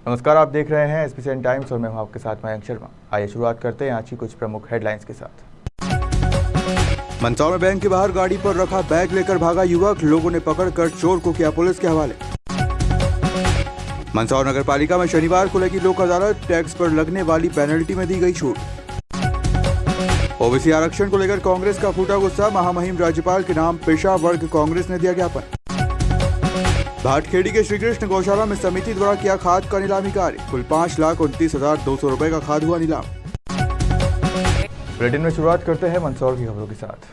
नमस्कार, आप देख रहे हैं एसपीसीएन टाइम्स और मैं हूं आपके साथ मयंक शर्मा। आइए शुरुआत करते हैं आज की कुछ प्रमुख हेडलाइंस के साथ। मंदसौर में बैंक के बाहर गाड़ी पर रखा बैग लेकर भागा युवक, लोगों ने पकड़कर चोर को किया पुलिस के हवाले। मंदसौर नगर पालिका में शनिवार को लगी लोक अदालत, टैक्स पर लगने वाली पेनल्टी में दी गई छूट। ओबीसी आरक्षण को लेकर कांग्रेस का फूटा गुस्सा, महामहिम राज्यपाल के नाम पेशा वर्ग कांग्रेस ने दिया ज्ञापन। भाटखेड़ी के श्रीकृष्ण गौशाला में समिति द्वारा किया खाद का नीलामी कार्य, कुल 5,29,200 रुपए का खाद हुआ नीलाम। बुलेटिन में शुरुआत करते हैं मंदसौर की खबरों के साथ।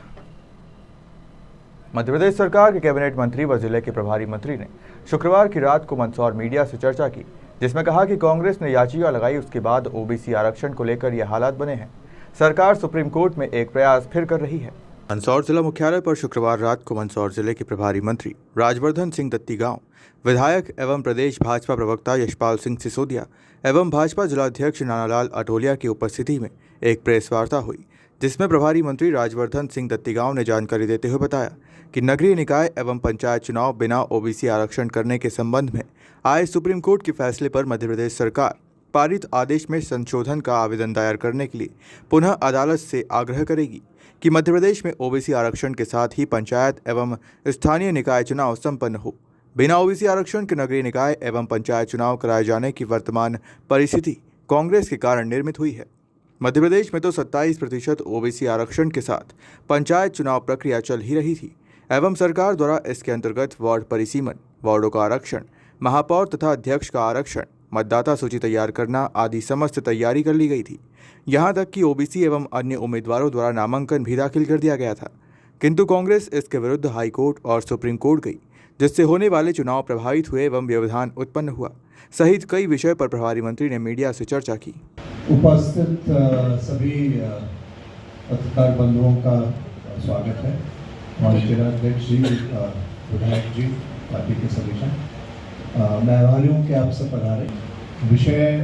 मध्य प्रदेश सरकार के कैबिनेट मंत्री व जिले के प्रभारी मंत्री ने शुक्रवार की रात को मंदसौर मीडिया से चर्चा की, जिसमें कहा कि कांग्रेस ने याचिका लगाई, उसके बाद ओबीसी आरक्षण को लेकर ये हालात बने हैं। सरकार सुप्रीम कोर्ट में एक प्रयास फिर कर रही है। मंदसौर जिला मुख्यालय पर शुक्रवार रात को मंदसौर जिले के प्रभारी मंत्री राजवर्धन सिंह दत्तीगांव, विधायक एवं प्रदेश भाजपा प्रवक्ता यशपाल सिंह सिसोदिया एवं भाजपा जिलाध्यक्ष नानालाल अटोलिया की उपस्थिति में एक प्रेस वार्ता हुई, जिसमें प्रभारी मंत्री राजवर्धन सिंह दत्तीगांव ने जानकारी देते हुए बताया कि नगरीय निकाय एवं पंचायत चुनाव बिना ओबीसी आरक्षण करने के संबंध में आए सुप्रीम कोर्ट के फैसले पर मध्य प्रदेश सरकार पारित आदेश में संशोधन का आवेदन दायर करने के लिए पुनः अदालत से आग्रह करेगी कि मध्य प्रदेश में ओबीसी आरक्षण के साथ ही पंचायत एवं स्थानीय निकाय चुनाव संपन्न हो। बिना ओबीसी आरक्षण के नगरीय निकाय एवं पंचायत चुनाव कराए जाने की वर्तमान परिस्थिति कांग्रेस के कारण निर्मित हुई है। मध्य प्रदेश में तो 27% ओबीसी आरक्षण के साथ पंचायत चुनाव प्रक्रिया चल ही रही थी एवं सरकार द्वारा इसके अंतर्गत वार्ड परिसीमन, वार्डों का आरक्षण, महापौर तथा अध्यक्ष का आरक्षण, मतदाता सूची तैयार करना आदि समस्त तैयारी कर ली गई थी। यहां तक कि ओबीसी एवं अन्य उम्मीदवारों द्वारा नामांकन भी दाखिल कर दिया गया था, किंतु कांग्रेस इसके विरुद्ध हाईकोर्ट और सुप्रीम कोर्ट गई, जिससे होने वाले चुनाव प्रभावित हुए एवं व्यवधान उत्पन्न हुआ सहित कई विषय पर प्रभारी मंत्री ने मीडिया से चर्चा की। उपस्थित सभी पत्रकार बंधुओं का स्वागत है। हमारे जिलाध्यक्ष जी, विधायक जी, पार्टी के सदस्य, मैं आभारी हूँ कि आप सब पधारे। विषय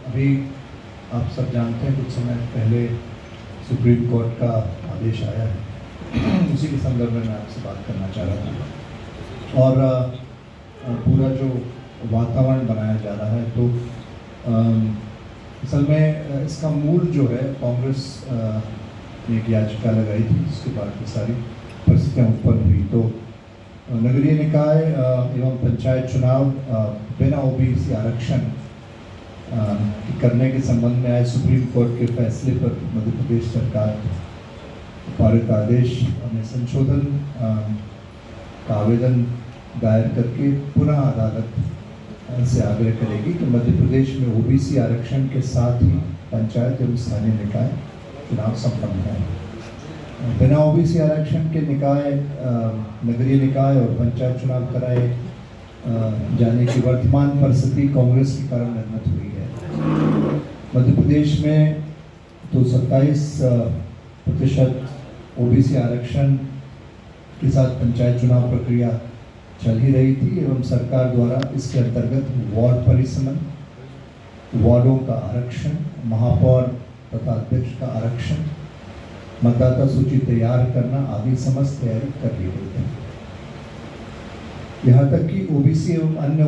अभी आप सब जानते हैं, कुछ समय पहले सुप्रीम कोर्ट का आदेश आया है, उसी के संदर्भ में मैं आपसे बात करना चाह रहा था। और पूरा जो वातावरण बनाया जा रहा है, तो असल में इसका मूल जो है, कांग्रेस ने एक याचिका लगाई थी, उसके बाद की सारी परिस्थितियाँ उत्पन्न हुई। तो नगरीय निकाय एवं पंचायत चुनाव बिना ओबीसी आरक्षण करने के संबंध में आए सुप्रीम कोर्ट के फैसले पर मध्य प्रदेश सरकार पारित आदेश में संशोधन का आवेदन दायर करके पुनः अदालत से आग्रह करेगी कि मध्य प्रदेश में ओबीसी आरक्षण के साथ ही पंचायत एवं स्थानीय निकाय चुनाव संपन्न है। बिना ओबीसी आरक्षण के निकाय, नगरीय निकाय और पंचायत चुनाव कराए जाने की वर्तमान परिस्थिति कांग्रेस के कारण निर्मित हुई है। मध्य प्रदेश में तो 27% ओबीसी आरक्षण के साथ पंचायत चुनाव प्रक्रिया चल ही रही थी एवं सरकार द्वारा इसके अंतर्गत वार्ड परिसीमन, वार्डों का आरक्षण, महापौर तथा अध्यक्ष का आरक्षण, मतदाता सूची तैयार करना आदि समस्त तैयारी कर ली गई थी। यहाँ तक कि ओबीसी एवं अन्य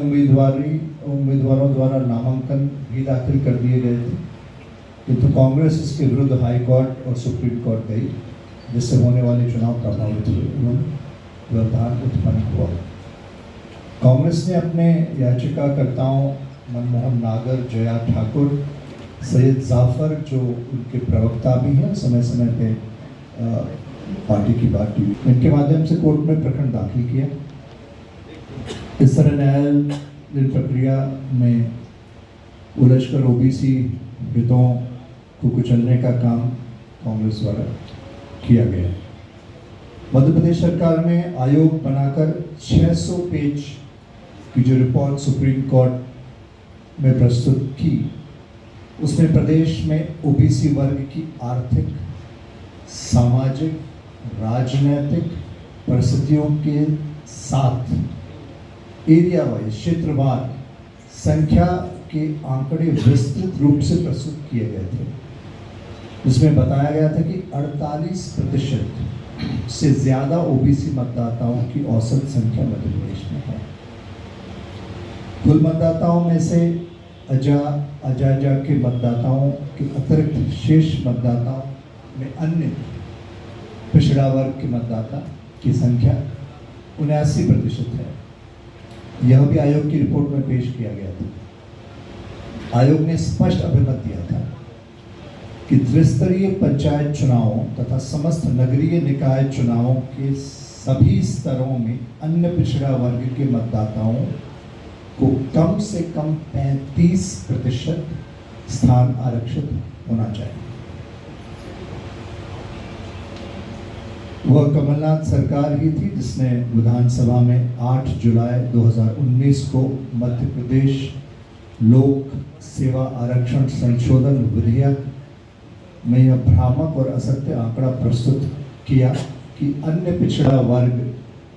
उम्मीदवारों द्वारा नामांकन भी दाखिल कर दिए गए थे, किंतु कांग्रेस इसके विरुद्ध हाईकोर्ट और सुप्रीम कोर्ट गई, जिससे होने वाले चुनाव प्रभावित हुए एवं व्यवधान उत्पन्न हुआ। कांग्रेस ने अपने याचिकाकर्ताओं मनमोहन नागर, जया ठाकुर, सैयद जाफर, जो उनके प्रवक्ता भी हैं, समय समय पे पार्टी की बात की, इनके माध्यम से कोर्ट में प्रकरण दाखिल किया। इस तरह न्यायालयीन प्रक्रिया में उलझकर ओबीसी हितों को कुचलने का काम कांग्रेस द्वारा किया गया। मध्य प्रदेश सरकार ने आयोग बनाकर 600 पेज की जो रिपोर्ट सुप्रीम कोर्ट में प्रस्तुत की, उसमें प्रदेश में ओबीसी वर्ग की आर्थिक, सामाजिक, राजनीतिक परिस्थितियों के साथ एरिया वाइज, क्षेत्रवार संख्या के आंकड़े विस्तृत रूप से प्रस्तुत किए गए थे, जिसमें बताया गया था कि 48% से ज़्यादा ओबीसी मतदाताओं की औसत संख्या मध्य प्रदेश में है। कुल मतदाताओं में से अजाजा के मतदाताओं के अतिरिक्त शेष मतदाताओं में अन्य पिछड़ा वर्ग के मतदाता की संख्या 79% है। यह भी आयोग की रिपोर्ट में पेश किया गया था। आयोग ने स्पष्ट अभिमत दिया था कि त्रिस्तरीय पंचायत चुनावों तथा समस्त नगरीय निकाय चुनावों के सभी स्तरों में अन्य पिछड़ा वर्ग के मतदाताओं को कम से कम 35% स्थान आरक्षित होना चाहिए। वह कमलनाथ सरकार ही थी जिसने विधानसभा में 8 जुलाई 2019 को मध्य प्रदेश लोक सेवा आरक्षण संशोधन विधेयक में यह भ्रामक और असत्य आंकड़ा प्रस्तुत किया कि अन्य पिछड़ा वर्ग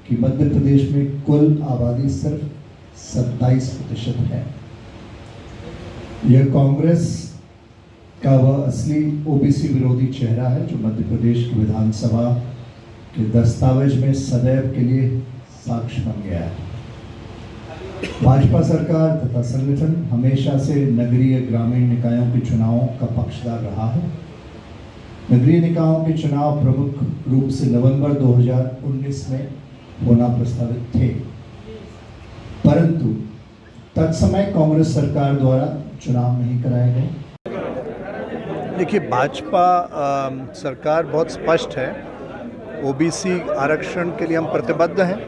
की मध्य प्रदेश में कुल आबादी सिर्फ 27% है। यह कांग्रेस का वह असली ओबीसी विरोधी चेहरा है जो मध्य प्रदेश की विधानसभा के दस्तावेज में सदैव के लिए साक्ष्य बन गया है। भाजपा सरकार तथा संगठन हमेशा से नगरीय ग्रामीण निकायों के चुनावों का पक्षधर रहा है। नगरीय निकायों के चुनाव प्रमुख रूप से नवंबर 2019 में होना प्रस्तावित थे, परंतु तत्समय कांग्रेस सरकार द्वारा चुनाव नहीं कराए गए। देखिए, भाजपा सरकार बहुत स्पष्ट है। ओबीसी आरक्षण के लिए हम प्रतिबद्ध हैं।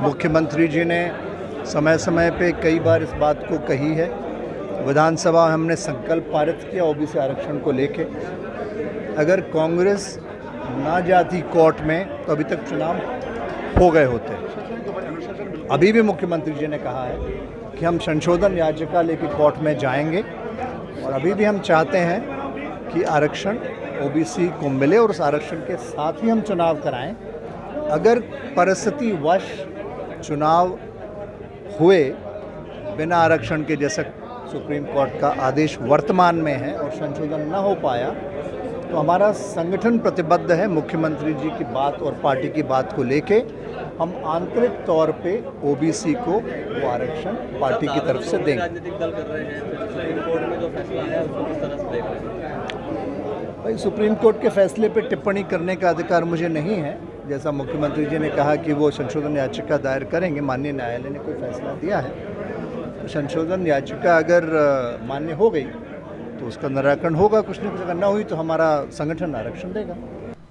मुख्यमंत्री जी ने समय समय पे कई बार इस बात को कही है। विधानसभा में हमने संकल्प पारित किया ओबीसी आरक्षण को लेके। अगर कांग्रेस ना जाती कोर्ट में तो अभी तक चुनाव हो गए होते। अभी भी मुख्यमंत्री जी ने कहा है कि हम संशोधन याचिका लेके कोर्ट में जाएंगे और अभी भी हम चाहते हैं कि आरक्षण ओबीसी को मिले और उस आरक्षण के साथ ही हम चुनाव कराएं। अगर परिस्थिति वश चुनाव हुए बिना आरक्षण के, जैसा सुप्रीम कोर्ट का आदेश वर्तमान में है, और संशोधन न हो पाया तो हमारा संगठन प्रतिबद्ध है मुख्यमंत्री जी की बात और पार्टी की बात को लेके। हम आंतरिक तौर पे ओबीसी को वो आरक्षण पार्टी की तरफ से देंगे। राजनीतिक दल कर रहे हैं, सुप्रीम कोर्ट में जो फैसला आया उसको किस तरह से देख रहे हैं? भाई, सुप्रीम कोर्ट के फैसले पे टिप्पणी करने का अधिकार मुझे नहीं है। जैसा मुख्यमंत्री जी ने कहा कि वो संशोधन याचिका दायर करेंगे, माननीय न्यायालय ने कोई फैसला दिया है, तो संशोधन याचिका अगर मान्य हो गई तो उसका निराकरण होगा। कुछ न कुछ अगर न हुई तो हमारा संगठन आरक्षण देगा।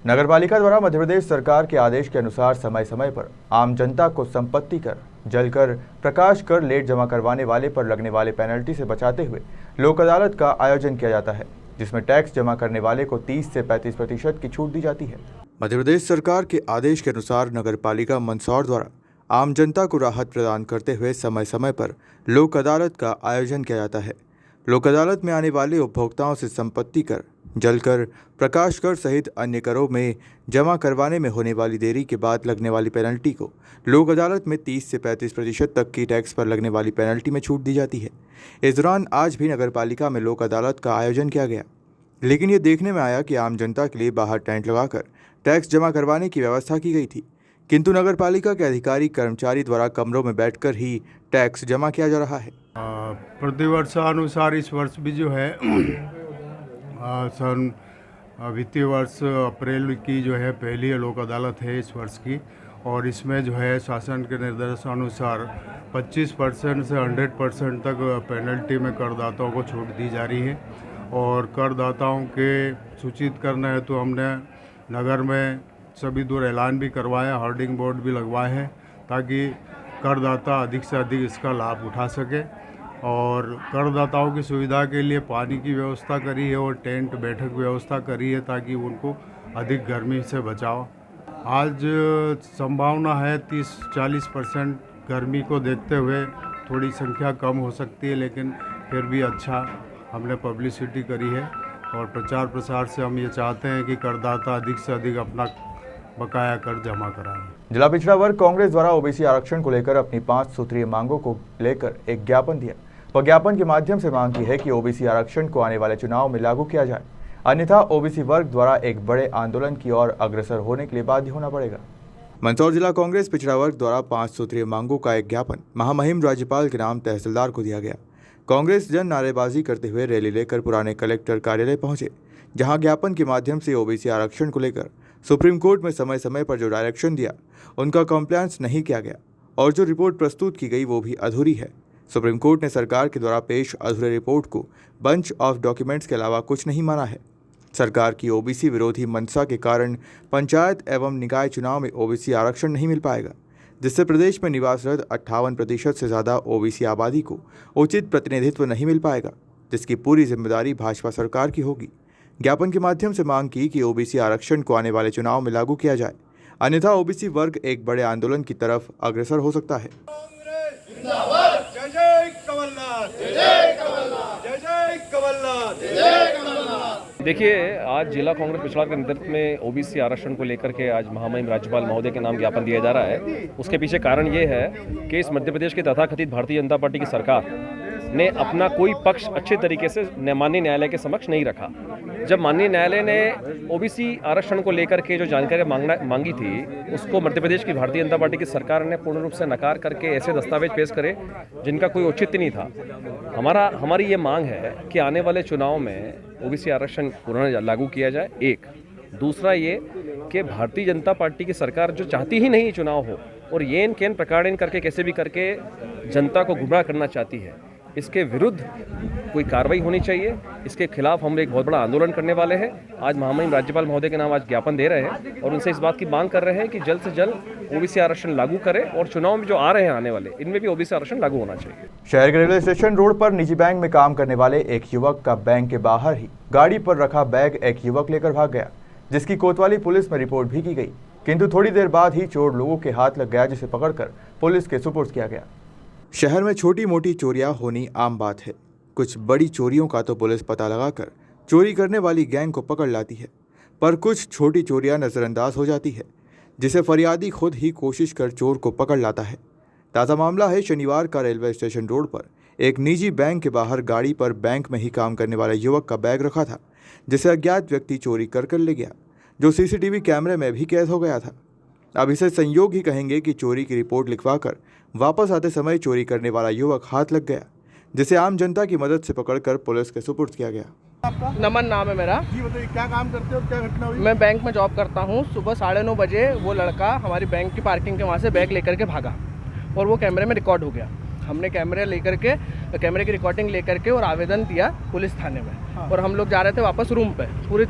नगरपालिका द्वारा मध्य प्रदेश सरकार के आदेश के अनुसार समय समय पर आम जनता को संपत्ति कर, जलकर, प्रकाश कर लेट जमा करवाने वाले पर लगने वाले पेनल्टी से बचाते हुए लोक अदालत का आयोजन किया जाता है, जिसमें टैक्स जमा करने वाले को 30 से 35% की छूट दी जाती है। मध्य प्रदेश सरकार के आदेश के अनुसार नगरपालिका मंदसौर द्वारा आम जनता को राहत प्रदान करते हुए समय समय पर लोक अदालत का आयोजन किया जाता है। लोक अदालत में आने वाले उपभोक्ताओं से संपत्ति कर, जलकर, प्रकाश कर सहित अन्य करों में जमा करवाने में होने वाली देरी के बाद लगने वाली पेनल्टी को लोक अदालत में 30 से 35% तक की टैक्स पर लगने वाली पेनल्टी में छूट दी जाती है। इस दौरान आज भी नगरपालिका में लोक अदालत का आयोजन किया गया, लेकिन ये देखने में आया कि आम जनता के लिए बाहर टेंट लगाकर टैक्स जमा करवाने की व्यवस्था की गई थी, किंतु नगरपालिका के अधिकारी कर्मचारी द्वारा कमरों में बैठकर ही टैक्स जमा किया जा रहा है। प्रतिवर्षानुसार इस वर्ष भी जो है सन वित्तीय वर्ष अप्रैल की जो है पहली लोक अदालत है इस वर्ष की, और इसमें जो है शासन के निर्देशानुसार 25% से 100% तक पेनल्टी में करदाताओं को छूट दी जा रही है। और करदाताओं के सूचित करना है तो हमने नगर में सभी दूर ऐलान भी करवाया, होर्डिंग बोर्ड भी लगवाए हैं ताकि करदाता अधिक से अधिक इसका लाभ उठा सके। और करदाताओं की सुविधा के लिए पानी की व्यवस्था करी है और टेंट बैठक व्यवस्था करी है ताकि उनको अधिक गर्मी से बचाओ। आज संभावना है 30-40% गर्मी को देखते हुए थोड़ी संख्या कम हो सकती है, लेकिन फिर भी अच्छा हमने पब्लिसिटी करी है और प्रचार प्रसार से हम ये चाहते हैं कि करदाता अधिक से अधिक अपना बकाया कर जमा कराएं। जिला पिछड़ा वर्ग कांग्रेस द्वारा ओबीसी आरक्षण को लेकर अपनी 5 सूत्रीय मांगों को लेकर एक ज्ञापन दिया। वह ज्ञापन के माध्यम से मांग की है कि ओबीसी आरक्षण को आने वाले चुनाव में लागू किया जाए, अन्यथा ओबीसी वर्ग द्वारा एक बड़े आंदोलन की ओर अग्रसर होने के लिए बाध्य होना पड़ेगा। मंदसौर जिला कांग्रेस पिछड़ा वर्ग द्वारा 5 सूत्रीय मांगों का एक ज्ञापन महामहिम राज्यपाल के नाम तहसीलदार को दिया गया। कांग्रेस जन नारेबाजी करते हुए रैली लेकर पुराने कलेक्टर कार्यालय पहुंचे, जहां ज्ञापन के माध्यम से ओबीसी आरक्षण को लेकर सुप्रीम कोर्ट में समय समय पर जो डायरेक्शन दिया उनका कॉम्प्लायंस नहीं किया गया और जो रिपोर्ट प्रस्तुत की गई वो भी अधूरी है। सुप्रीम कोर्ट ने सरकार के द्वारा पेश अधूरे रिपोर्ट को बंच ऑफ डॉक्यूमेंट्स के अलावा कुछ नहीं माना है। सरकार की ओबीसी विरोधी मंशा के कारण पंचायत एवं निकाय चुनाव में ओबीसी आरक्षण नहीं मिल पाएगा, जिससे प्रदेश में निवासरत 58% से ज़्यादा ओबीसी आबादी को उचित प्रतिनिधित्व नहीं मिल पाएगा, जिसकी पूरी जिम्मेदारी भाजपा सरकार की होगी। ज्ञापन के माध्यम से मांग की कि ओबीसी आरक्षण को आने वाले चुनाव में लागू किया जाए, अन्यथा ओबीसी वर्ग एक बड़े आंदोलन की तरफ अग्रसर हो सकता है। देखिए, आज जिला कांग्रेस पिछड़ा के नेतृत्व में ओबीसी आरक्षण को लेकर के आज महामहिम राज्यपाल महोदय के नाम ज्ञापन दिया जा रहा है। उसके पीछे कारण ये है कि इस मध्य प्रदेश की तथाकथित भारतीय जनता पार्टी की सरकार ने अपना कोई पक्ष अच्छे तरीके से माननीय न्यायालय के समक्ष नहीं रखा। जब माननीय न्यायालय ने ओबीसी आरक्षण को लेकर के जो जानकारी मांगी थी, उसको मध्य प्रदेश की भारतीय जनता पार्टी की सरकार ने पूर्ण रूप से नकार करके ऐसे दस्तावेज पेश करे जिनका कोई औचित्य नहीं था। हमारी ये मांग है कि आने वाले चुनाव में ओबीसी आरक्षण पुनः लागू किया जाए। एक दूसरा ये कि भारतीय जनता पार्टी की सरकार जो चाहती ही नहीं चुनाव हो और येन केन प्रकारेण करके कैसे भी करके जनता को गुमराह करना चाहती है, इसके विरुद्ध कोई कार्रवाई होनी चाहिए। इसके खिलाफ हम एक बहुत बड़ा आंदोलन करने वाले हैं। आज महामहिम राज्यपाल महोदय के नाम आज ज्ञापन दे रहे हैं और उनसे इस बात की मांग कर रहे हैं कि जल्द से जल्द ओबीसी आरक्षण लागू करें और चुनाव में जो आ रहे हैं आने वाले, इनमें भी ओबीसी आरक्षण लागू होना चाहिए। शहर के रेलवे स्टेशन रोड पर निजी बैंक में काम करने वाले एक युवक का बैंक के बाहर ही गाड़ी पर रखा बैग एक युवक लेकर भाग गया, जिसकी कोतवाली पुलिस में रिपोर्ट भी की गई, किंतु थोड़ी देर बाद ही चोर लोगों के हाथ लग गया, जिसे पकड़कर पुलिस के सुपुर्द किया गया। शहर में छोटी मोटी चोरियां होनी आम बात है। कुछ बड़ी चोरियों का तो पुलिस पता लगाकर चोरी करने वाली गैंग को पकड़ लाती है, पर कुछ छोटी चोरियां नज़रअंदाज हो जाती है, जिसे फरियादी खुद ही कोशिश कर चोर को पकड़ लाता है। ताज़ा मामला है शनिवार का रेलवे स्टेशन रोड पर एक निजी बैंक के बाहर गाड़ी पर बैंक में ही काम करने वाले युवक का बैग रखा था, जिसे अज्ञात व्यक्ति चोरी कर ले गया, जो सीसीटीवी कैमरे में भी कैद हो गया था। अब इसे संयोग ही कहेंगे कि चोरी की रिपोर्ट लिखवाकर वापस आते समय चोरी करने वाला युवक हाथ लग गया, जिसे आम जनता की मदद से पकड़कर पुलिस के सुपुर्द किया गया। आपका नमन नाम है मेरा जी बताइए, क्या काम करते हो, क्या घटना हुई? मैं बैंक में जॉब करता हूँ। सुबह 9:30 बजे वो लड़का हमारी बैंक की पार्किंग के वहाँ से बैग लेकर के भागा और वो कैमरे में रिकॉर्ड हो गया। हमने कैमरे की रिकॉर्डिंग लेकर के और आवेदन दिया पुलिस थाने में। हाँ। और हम लोग जा रहे थे वापस रूम पे पूरे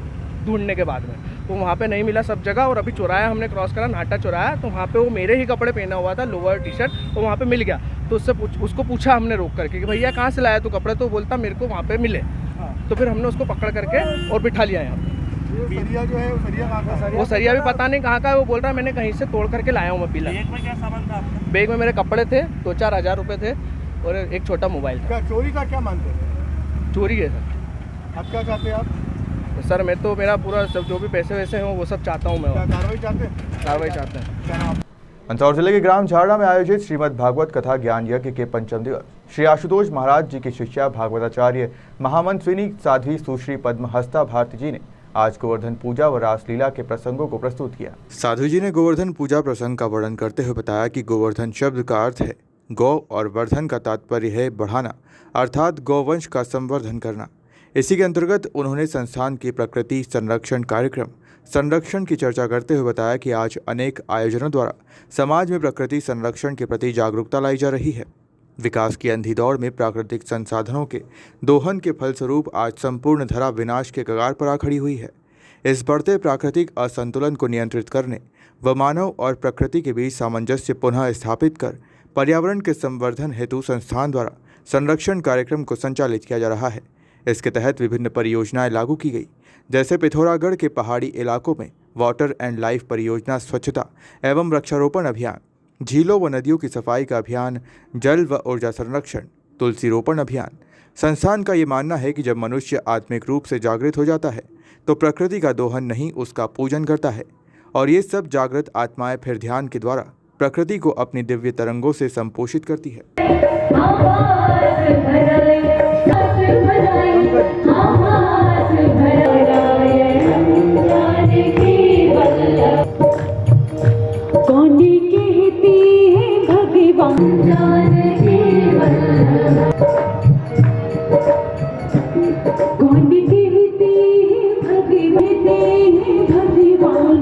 ढूंढने के बाद में, तो वहाँ पे नहीं मिला सब जगह। और अभी चौराया हमने क्रॉस करा, नाटा चौराया, तो वहाँ पे वो मेरे ही कपड़े पहना हुआ था, लोअर टी शर्ट, वो वहाँ पे मिल गया। तो उसको पूछा हमने रोक करके कि भैया कहाँ से लाया तू कपड़े, तो बोलता मेरे को वहाँ पे मिले। हाँ। तो फिर हमने उसको पकड़ करके और बिठा लिया यहाँ पे। सरिया जो है, सरिया कहाँ का? वो सरिया भी पता नहीं कहाँ का है। वो बोल रहा है मैंने कहीं से तोड़ करके लाया हूँ मैं पीला। बैग में क्या सामान था आपका? बैग में मेरे कपड़े थे, 2-4 हज़ार रुपये थे और एक छोटा मोबाइल था। क्या चोरी का क्या मानते हैं? चोरी है सर। आप क्या चाहते हैं आप? सर मैं तो मेरा पूरा सब जो भी पैसे वैसे हैं वो सब चाहता हूँ मैं। क्या कार्रवाई चाहते हैं? कार्रवाई चाहते हैं। क्या नाम? मंदसौर जिले के ग्राम झाड़ा में आयोजित श्रीमद् भागवत कथा ज्ञान यज्ञ के पंचम दिवस श्री आशुतोष महाराज जी की शिष्या भागवताचार्य महामंत्रिनी साध्वी सुश्री पद्महस्ता भारती जी ने आज गोवर्धन पूजा व रासलीला के प्रसंगों को प्रस्तुत किया। साध्वी जी ने गोवर्धन पूजा प्रसंग का वर्णन करते हुए बताया कि गोवर्धन शब्द का अर्थ है गौ और वर्धन का तात्पर्य है बढ़ाना, अर्थात गौवंश का संवर्धन करना। इसी के अंतर्गत उन्होंने संस्थान की प्रकृति संरक्षण कार्यक्रम संरक्षण की चर्चा करते हुए बताया कि आज अनेक आयोजनों द्वारा समाज में प्रकृति संरक्षण के प्रति जागरूकता लाई जा रही है। विकास की अंधी दौड़ में प्राकृतिक संसाधनों के दोहन के फलस्वरूप आज संपूर्ण धरा विनाश के कगार पर आ खड़ी हुई है। इस बढ़ते प्राकृतिक असंतुलन को नियंत्रित करने व मानव और प्रकृति के बीच सामंजस्य पुनः स्थापित कर पर्यावरण के संवर्धन हेतु संस्थान द्वारा संरक्षण कार्यक्रम को संचालित किया जा रहा है। इसके तहत विभिन्न परियोजनाएं लागू की गई, जैसे पिथौरागढ़ के पहाड़ी इलाकों में वाटर एंड लाइफ परियोजना, स्वच्छता एवं वृक्षारोपण अभियान, झीलों व नदियों की सफाई का अभियान, जल व ऊर्जा संरक्षण, तुलसी रोपण अभियान। संस्थान का ये मानना है कि जब मनुष्य आत्मिक रूप से जागृत हो जाता है तो प्रकृति का दोहन नहीं उसका पूजन करता है, और ये सब जागृत आत्माएं फिर ध्यान के द्वारा प्रकृति को अपनी दिव्य तरंगों से संपोषित करती है। कौन कौन कहते भगवान आती नहीं, कौन कहते हैं भगवान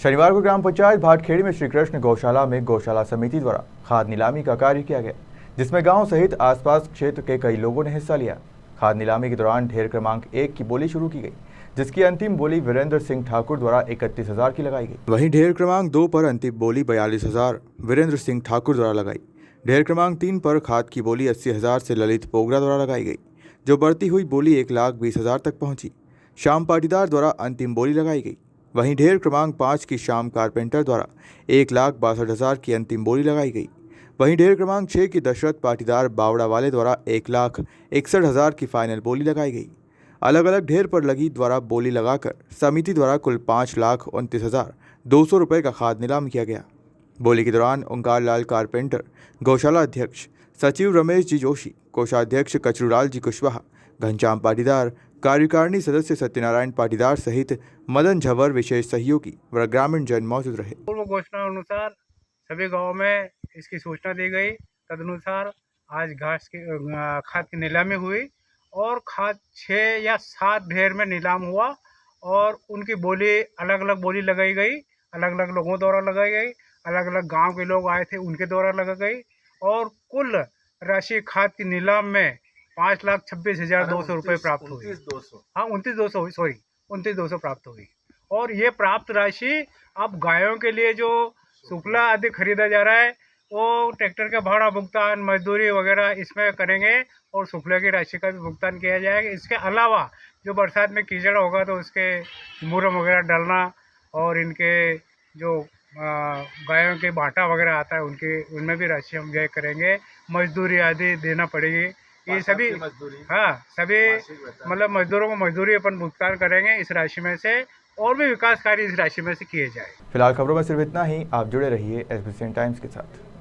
शनिवार को ग्राम पंचायत भाटखेड़ी में श्री कृष्ण गौशाला में गौशाला समिति द्वारा खाद नीलामी का कार्य किया गया, जिसमें गांव सहित आसपास क्षेत्र के कई लोगों ने हिस्सा लिया। खाद नीलामी के दौरान ढेर क्रमांक 1 की बोली शुरू की गई, जिसकी अंतिम बोली वीरेंद्र सिंह ठाकुर द्वारा 31,000 की लगाई गई। वहीं ढेर क्रमांक 2 पर अंतिम बोली 42,000 वीरेंद्र सिंह ठाकुर द्वारा लगाई। ढेर क्रमांक 3 पर खाद की बोली 80,000 से ललित पोगरा द्वारा लगाई गई, जो बढ़ती हुई बोली 1,20,000 तक पहुंची। श्याम पाटीदार द्वारा अंतिम बोली लगाई गई। वहीं ढेर क्रमांक 5 की श्याम कारपेंटर द्वारा 1,62,000 की अंतिम बोली लगाई गई। वहीं ढेर क्रमांक 6 की दशरथ पाटीदार बावड़ा वाले द्वारा 1,61,000 की फाइनल बोली लगाई गई। अलग अलग ढेर पर लगी द्वारा बोली लगाकर समिति द्वारा कुल 5,29,200 रुपये का खाद नीलाम किया गया। बोली के दौरान ओंकार लाल कारपेंटर, गौशाला अध्यक्ष सचिव रमेश जी जोशी, कोषाध्यक्ष कचरूलाल जी कुशवाहा, घनश्याम पाटीदार, कार्यकारिणी सदस्य सत्यनारायण पाटीदार सहित मदन झवर विशेष सहयोगी व ग्रामीण जन मौजूद रहे। पूर्व घोषणा अनुसार सभी गांवों में इसकी सूचना दी गई। तदनुसार आज घास की खाद की नीलामी हुई और खाद 6 या 7 ढेर में नीलाम हुआ और उनकी बोली अलग अलग बोली लगाई गई, अलग अलग लोगों द्वारा लगाई गई, अलग अलग गांव के लोग आए थे उनके द्वारा लगा गई और कुल राशि खाद की नीलाम में 5,26,200 रुपये प्राप्त हुई। 29,200 प्राप्त हुई। और ये प्राप्त राशि अब गायों के लिए जो सुफला आदि खरीदा जा रहा है वो ट्रैक्टर का भाड़ा भुगतान, मजदूरी वगैरह इसमें करेंगे और सुफला की राशि का भी भुगतान किया जाएगा। इसके अलावा जो बरसात में कीचड़ होगा तो उसके मुरम वगैरह डालना और इनके जो गायों के बाटा वगैरह आता है उनमें भी राशि हम व्यय करेंगे। मजदूरी आदि देना पड़ेगी। ये सभी सभी मतलब मजदूरों को मजदूरी अपन भुगतान करेंगे इस राशि में से और भी विकास कार्य इस राशि में से किए जाए। फिलहाल खबरों में सिर्फ इतना ही। आप जुड़े रहिए SBCN टाइम्स के साथ।